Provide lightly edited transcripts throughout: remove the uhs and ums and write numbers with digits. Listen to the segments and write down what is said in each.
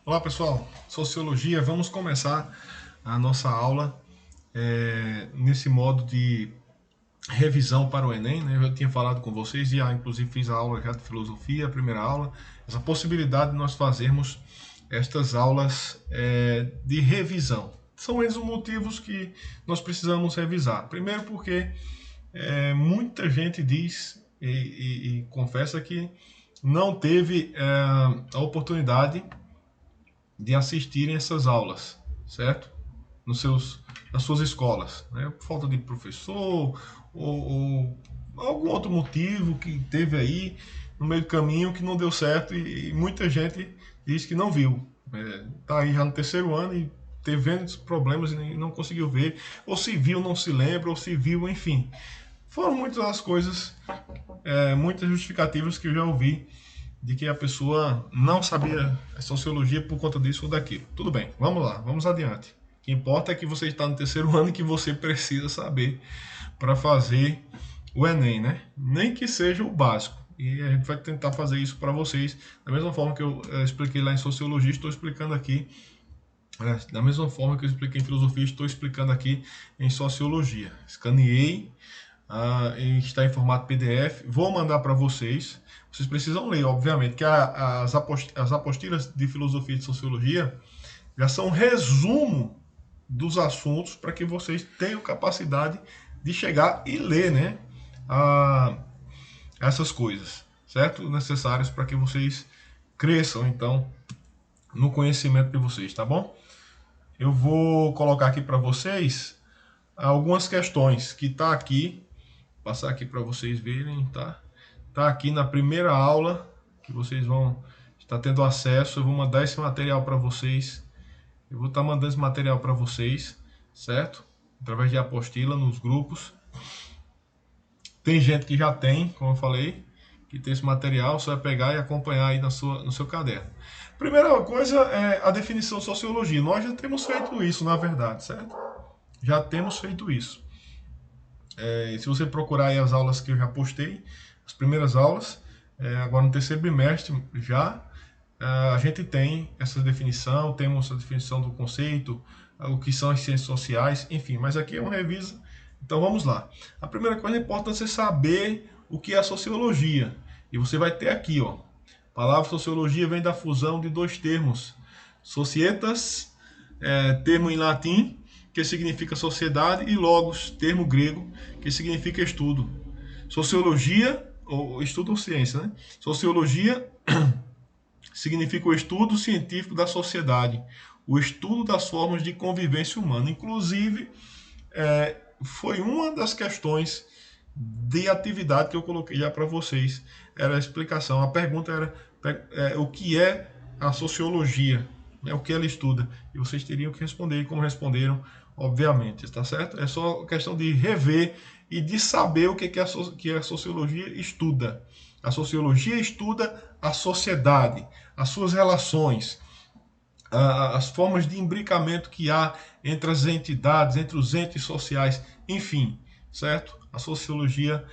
Olá pessoal, Sociologia, vamos começar a nossa aula nesse modo de revisão para o Enem, né? Eu já tinha falado com vocês e inclusive fiz a aula já de filosofia, a primeira aula, essa possibilidade de nós fazermos estas aulas de revisão. São esses os motivos que nós precisamos revisar. Primeiro porque muita gente diz e confessa que não teve a oportunidade de assistirem essas aulas, certo? Nas suas escolas, né? Por falta de professor ou algum outro motivo que teve aí no meio do caminho que não deu certo e muita gente diz que não viu. Tá aí já no terceiro ano e teve esses problemas e não conseguiu ver, ou se viu não se lembra, ou se viu, enfim. Foram muitas as coisas, muitas justificativas que eu já ouvi de que a pessoa não sabia a sociologia por conta disso ou daquilo. Tudo bem, vamos lá, vamos adiante. O que importa é que você está no terceiro ano e que você precisa saber para fazer o Enem, né? Nem que seja o básico. E a gente vai tentar fazer isso para vocês, da mesma forma que eu expliquei lá em sociologia, estou explicando aqui. Da mesma forma que eu expliquei em filosofia, estou explicando aqui em sociologia. Escaneei, está em formato PDF. Vou mandar para vocês. Vocês precisam ler, obviamente, que as apostilas de filosofia e de sociologia já são um resumo dos assuntos para que vocês tenham capacidade de chegar e ler, né? A, essas coisas, certo? Necessárias para que vocês cresçam, então, no conhecimento de vocês, tá bom? Eu vou colocar aqui para vocês algumas questões que tá aqui, passar aqui para vocês verem, tá? Tá aqui na primeira aula que vocês vão estar tendo acesso. Eu vou mandar esse material para vocês. Eu vou estar mandando esse material para vocês, certo? Através de apostila nos grupos. Tem gente que já tem, como eu falei, que tem esse material, você vai pegar e acompanhar aí no seu caderno. Primeira coisa é a definição de sociologia. Nós já temos feito isso, na verdade, certo? Já temos feito isso. Se você procurar aí as aulas que eu já postei, as primeiras aulas, agora no terceiro bimestre já, a gente tem essa definição, temos a definição do conceito, o que são as ciências sociais, enfim, mas aqui é uma revisa, então vamos lá. A primeira coisa é importante você saber o que é a sociologia, e você vai ter aqui, ó, a palavra sociologia vem da fusão de dois termos, societas, termo em latim, que significa sociedade, e logos, termo grego, que significa estudo. Sociologia, ou estudo ou ciência, né? Sociologia significa o estudo científico da sociedade, o estudo das formas de convivência humana. Inclusive, foi uma das questões de atividade que eu coloquei já para vocês. Era a explicação. A pergunta era o que é a sociologia, né? O que ela estuda. E vocês teriam que responder, como responderam, obviamente, está certo? É só questão de rever e de saber o que a sociologia estuda. A sociologia estuda a sociedade, as suas relações, as formas de imbricamento que há entre as entidades, entre os entes sociais, enfim, certo? A sociologia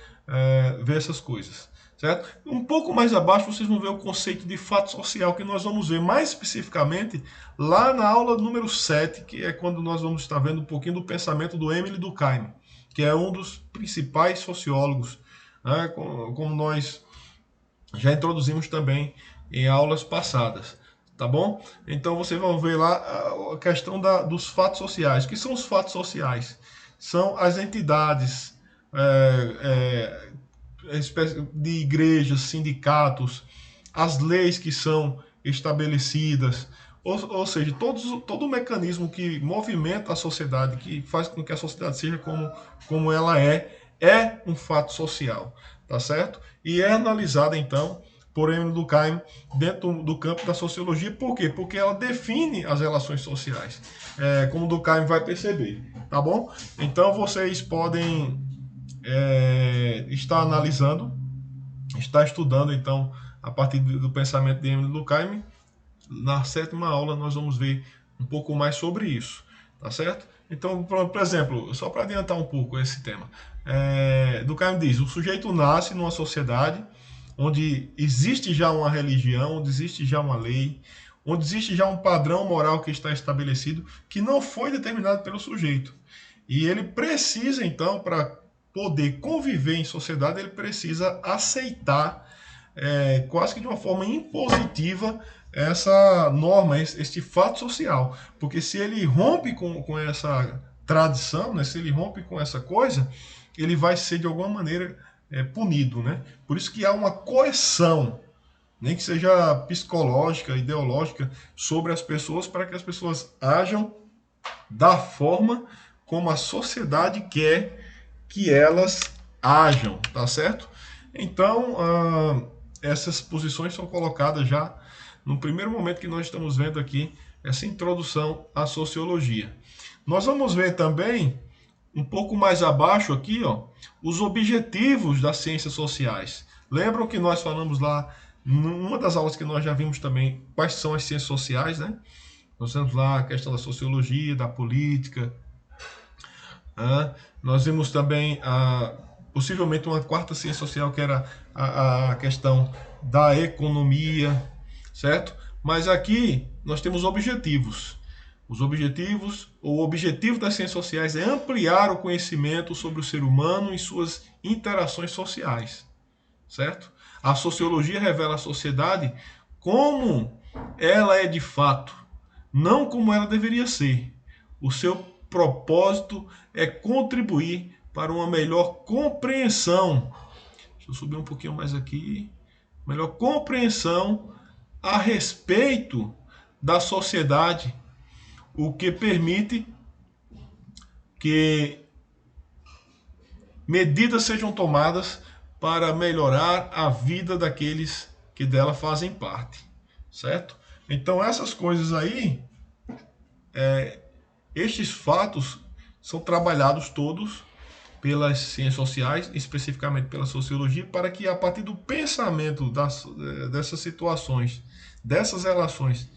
vê essas coisas, certo? Um pouco mais abaixo vocês vão ver o conceito de fato social, que nós vamos ver mais especificamente lá na aula número 7, que é quando nós vamos estar vendo um pouquinho do pensamento do Émile Durkheim, que é um dos principais sociólogos, né, como nós já introduzimos também em aulas passadas, tá bom? Então vocês vão ver lá a questão dos fatos sociais. O que são os fatos sociais? São as entidades de igrejas, sindicatos, as leis que são estabelecidas, ou seja, todo o mecanismo que movimenta a sociedade, que faz com que a sociedade seja como ela é um fato social, tá certo? E é analisada, então, por Emile Durkheim dentro do campo da sociologia. Por quê? Porque ela define as relações sociais, como Durkheim vai perceber, tá bom? Então, vocês podem estar analisando, estar estudando, então, a partir do pensamento de Emile Durkheim. Na sétima aula nós vamos ver um pouco mais sobre isso, tá certo? Então, por exemplo, só para adiantar um pouco esse tema, Durkheim diz: o sujeito nasce numa sociedade onde existe já uma religião, onde existe já uma lei, onde existe já um padrão moral que está estabelecido, que não foi determinado pelo sujeito. E ele precisa, então, para poder conviver em sociedade, ele precisa aceitar, quase que de uma forma impositiva, essa norma, este fato social. Porque se ele rompe com essa tradição, né, se ele rompe com essa coisa, ele vai ser de alguma maneira punido. Né? Por isso que há uma coerção, nem que seja psicológica, ideológica, sobre as pessoas, para que as pessoas ajam da forma como a sociedade quer que elas ajam, tá certo? Então, essas posições são colocadas já no primeiro momento que nós estamos vendo aqui essa introdução à sociologia. Nós vamos ver também, um pouco mais abaixo aqui, ó, os objetivos das ciências sociais. Lembram que nós falamos lá, numa das aulas que nós já vimos também, quais são as ciências sociais, né? Nós temos lá a questão da sociologia, da política. Nós vimos também possivelmente uma quarta ciência social, que era a questão da economia, certo? Mas aqui nós temos objetivos. Os objetivos, ou o objetivo das ciências sociais é ampliar o conhecimento sobre o ser humano e suas interações sociais, certo? A sociologia revela a sociedade como ela é de fato, não como ela deveria ser. O seu propósito é contribuir para uma melhor compreensão. Deixa eu subir um pouquinho mais aqui. Melhor compreensão a respeito da sociedade, o que permite que medidas sejam tomadas para melhorar a vida daqueles que dela fazem parte, certo? Então essas coisas aí, estes fatos são trabalhados todos pelas ciências sociais, especificamente pela sociologia, para que a partir do pensamento dessas situações, dessas relações,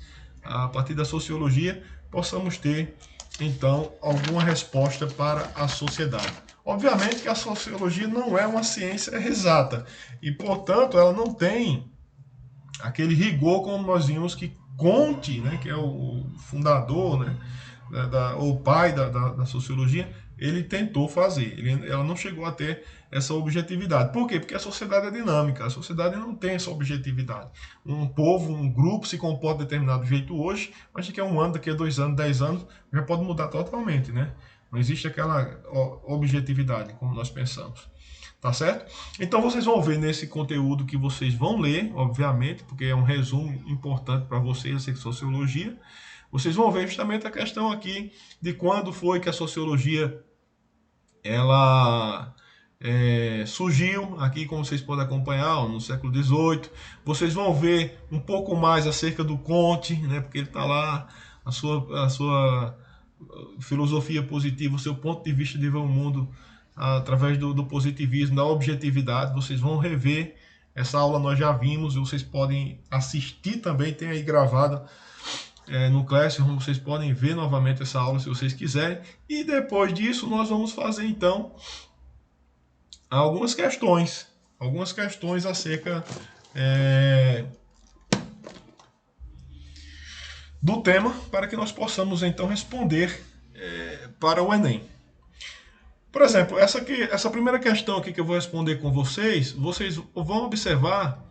a partir da sociologia, possamos ter, então, alguma resposta para a sociedade. Obviamente que a sociologia não é uma ciência exata e, portanto, ela não tem aquele rigor como nós vimos que Comte, né, que é o fundador, né, o pai da sociologia, ele tentou fazer. Ela não chegou a ter essa objetividade. Por quê? Porque a sociedade é dinâmica. A sociedade não tem essa objetividade. Um povo, um grupo se comporta de determinado jeito hoje, mas daqui a um ano, daqui a 2 anos, 10 anos, já pode mudar totalmente, né? Não existe aquela objetividade como nós pensamos. Tá certo? Então vocês vão ver nesse conteúdo que vocês vão ler, obviamente, porque é um resumo importante para vocês, a sociologia. Vocês vão ver justamente a questão aqui de quando foi que a sociologia ela surgiu aqui, como vocês podem acompanhar, no século XVIII. Vocês vão ver um pouco mais acerca do Comte, né, porque ele está lá, a sua filosofia positiva, o seu ponto de vista de ver o mundo através do positivismo, da objetividade. Vocês vão rever essa aula, nós já vimos, vocês podem assistir também, tem aí gravada no Classroom, vocês podem ver novamente essa aula se vocês quiserem. E depois disso nós vamos fazer então algumas questões acerca do tema, para que nós possamos então responder para o Enem. Por exemplo, essa primeira questão aqui que eu vou responder com vocês vão observar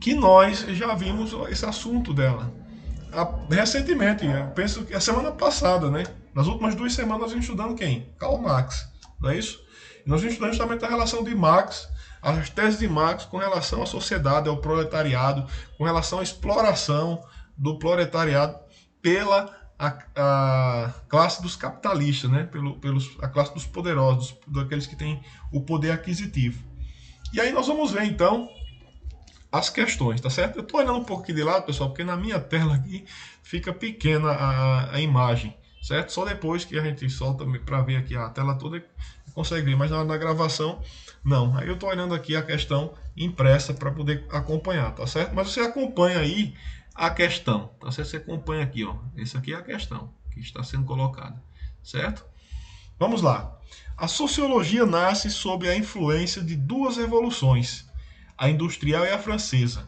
que nós já vimos esse assunto dela recentemente, eu penso que a semana passada, né? Nas últimas 2 semanas nós vimos estudando quem? Karl Marx, não é isso? E nós vimos estudando justamente a relação de Marx, as teses de Marx com relação à sociedade, ao proletariado, com relação à exploração do proletariado pela a classe dos capitalistas, né? A classe dos poderosos, daqueles que têm o poder aquisitivo. E aí nós vamos ver então as questões, tá certo? Eu estou olhando um pouco aqui de lado, pessoal, porque na minha tela aqui fica pequena a imagem, certo? Só depois que a gente solta para ver aqui a tela toda consegue ver, mas na gravação não. Aí eu estou olhando aqui a questão impressa para poder acompanhar, tá certo? Mas você acompanha aí a questão, tá certo? Você acompanha aqui, ó. Essa aqui é a questão que está sendo colocada, certo? Vamos lá. A sociologia nasce sob a influência de 2 revoluções, a industrial e a francesa.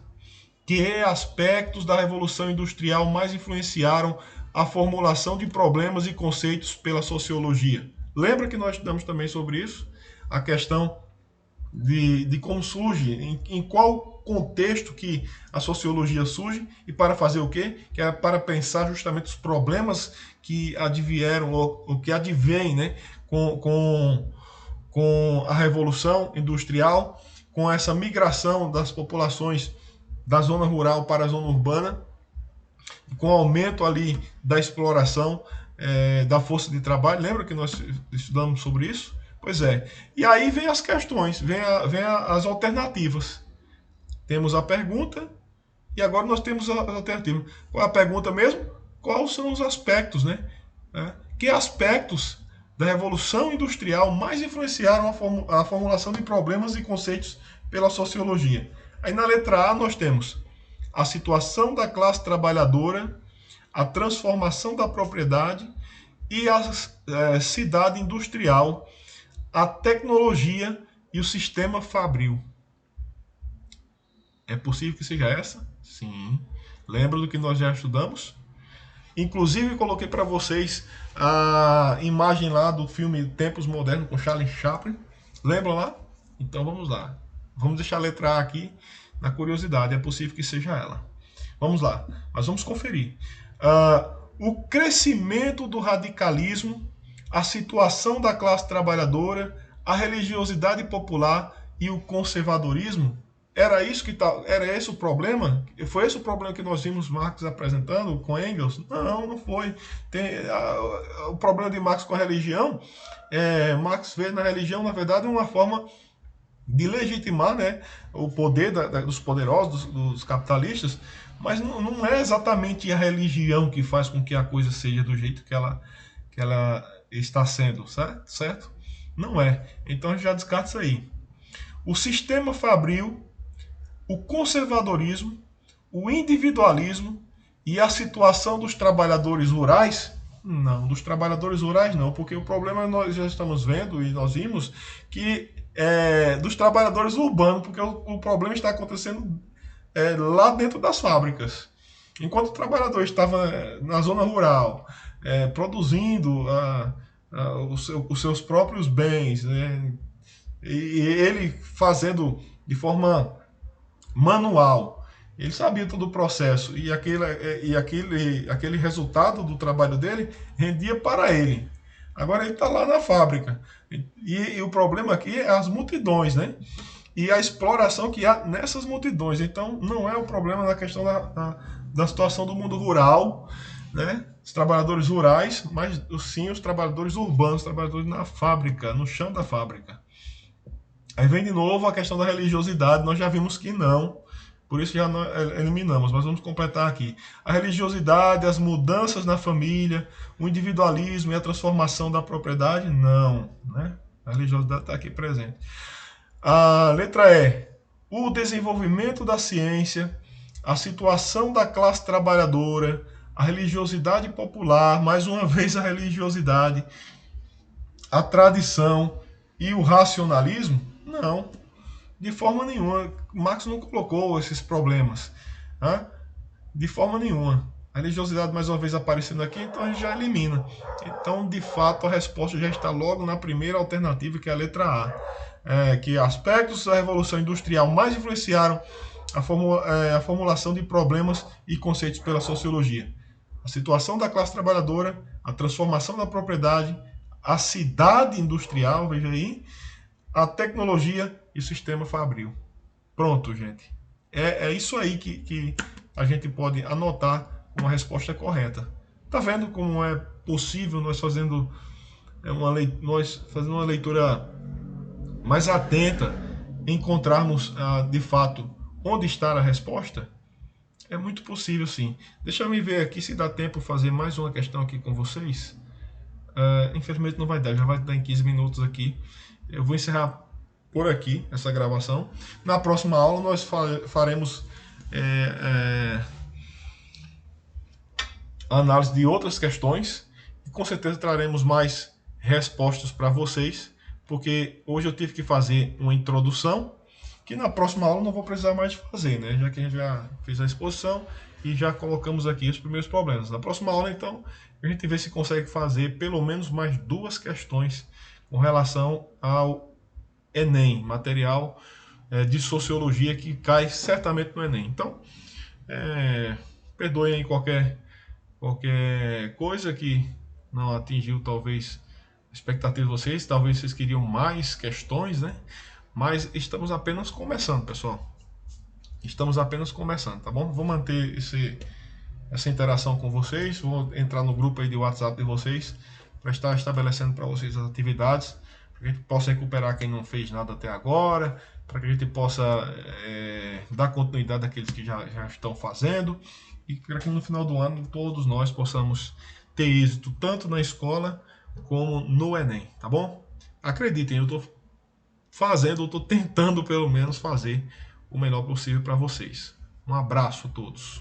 Que aspectos da Revolução Industrial mais influenciaram a formulação de problemas e conceitos pela sociologia? Lembra que nós estudamos também sobre isso? A questão de como surge, em qual contexto que a sociologia surge e para fazer o quê? Que é para pensar justamente os problemas que advieram ou que advêm, né, com a Revolução Industrial, com essa migração das populações da zona rural para a zona urbana, com o aumento ali da exploração da força de trabalho. Lembra que nós estudamos sobre isso? Pois é. E aí vem as questões, vem as alternativas. Temos a pergunta e agora nós temos as alternativas. Qual é a pergunta mesmo? Quais são os aspectos, né? Que aspectos da Revolução Industrial mais influenciaram a formulação de problemas e conceitos pela sociologia? Aí na letra A nós temos a situação da classe trabalhadora, a transformação da propriedade e a cidade industrial, a tecnologia e o sistema fabril. É possível que seja essa? Sim. Lembra do que nós já estudamos? Inclusive coloquei para vocês a imagem lá do filme Tempos Modernos com Charlie Chaplin. Lembra lá? Então vamos lá. Vamos deixar a letra A aqui na curiosidade. É possível que seja ela. Vamos lá. Mas vamos conferir. O crescimento do radicalismo, a situação da classe trabalhadora, a religiosidade popular e o conservadorismo. Era esse o problema? Foi esse o problema que nós vimos Marx apresentando com Engels? Não, não foi. O problema de Marx com a religião, Marx vê na religião, na verdade, uma forma de legitimar, né, o poder dos poderosos, dos capitalistas, mas não é exatamente a religião que faz com que a coisa seja do jeito que ela está sendo, certo? Não é. Então a gente já descarta isso aí. O sistema fabril, o conservadorismo, o individualismo e a situação dos trabalhadores rurais? Não, dos trabalhadores rurais não, porque o problema nós já estamos vendo e nós vimos que dos trabalhadores urbanos, porque o problema está acontecendo lá dentro das fábricas. Enquanto o trabalhador estava na zona rural, produzindo os seus próprios bens, né, e ele fazendo de forma manual, ele sabia todo o processo e aquele resultado do trabalho dele rendia para ele. Agora ele está lá na fábrica e o problema aqui é as multidões, né? E a exploração que há nessas multidões. Então não é o problema da questão da situação do mundo rural, né? Os trabalhadores rurais, mas sim os trabalhadores urbanos, os trabalhadores na fábrica, no chão da fábrica. Aí vem de novo a questão da religiosidade, nós já vimos que não, por isso já eliminamos, mas vamos completar aqui. A religiosidade, as mudanças na família, o individualismo e a transformação da propriedade, não, né? A religiosidade está aqui presente. A letra E, o desenvolvimento da ciência, a situação da classe trabalhadora, a religiosidade popular, mais uma vez a religiosidade, a tradição e o racionalismo? Não, de forma nenhuma. Marx não colocou esses problemas, né? De forma nenhuma. A religiosidade mais uma vez aparecendo aqui, então a gente já elimina. Então, de fato, a resposta já está logo na primeira alternativa, que é a letra A. Que aspectos da Revolução Industrial mais influenciaram a formulação de problemas e conceitos pela sociologia? A situação da classe trabalhadora, a transformação da propriedade, a cidade industrial, veja aí, a tecnologia e o sistema fabril. Pronto, gente. É isso aí que a gente pode anotar como a resposta correta. Tá vendo como é possível nós fazendo uma leitura mais atenta, encontrarmos de fato onde está a resposta? É muito possível, sim. Deixa eu me ver aqui se dá tempo de fazer mais uma questão aqui com vocês. Infelizmente não vai dar, já vai dar em 15 minutos aqui. Eu vou encerrar por aqui essa gravação. Na próxima aula nós faremos análise de outras questões e com certeza traremos mais respostas para vocês, porque hoje eu tive que fazer uma introdução que na próxima aula não vou precisar mais de fazer, né? Já que a gente já fez a exposição e já colocamos aqui os primeiros problemas. Na próxima aula, então, a gente vê se consegue fazer pelo menos mais 2 questões com relação ao Enem, material de sociologia que cai certamente no Enem. Então, perdoem aí qualquer coisa que não atingiu talvez a expectativa de vocês, talvez vocês queriam mais questões, né? Mas estamos apenas começando, pessoal. Estamos apenas começando, tá bom? Vou manter essa interação com vocês, vou entrar no grupo aí de WhatsApp de vocês para estar estabelecendo para vocês as atividades, para que a gente possa recuperar quem não fez nada até agora, para que a gente possa dar continuidade àqueles que já estão fazendo e para que no final do ano todos nós possamos ter êxito tanto na escola como no Enem, tá bom? Acreditem, eu estou tentando pelo menos fazer o melhor possível para vocês. Um abraço a todos.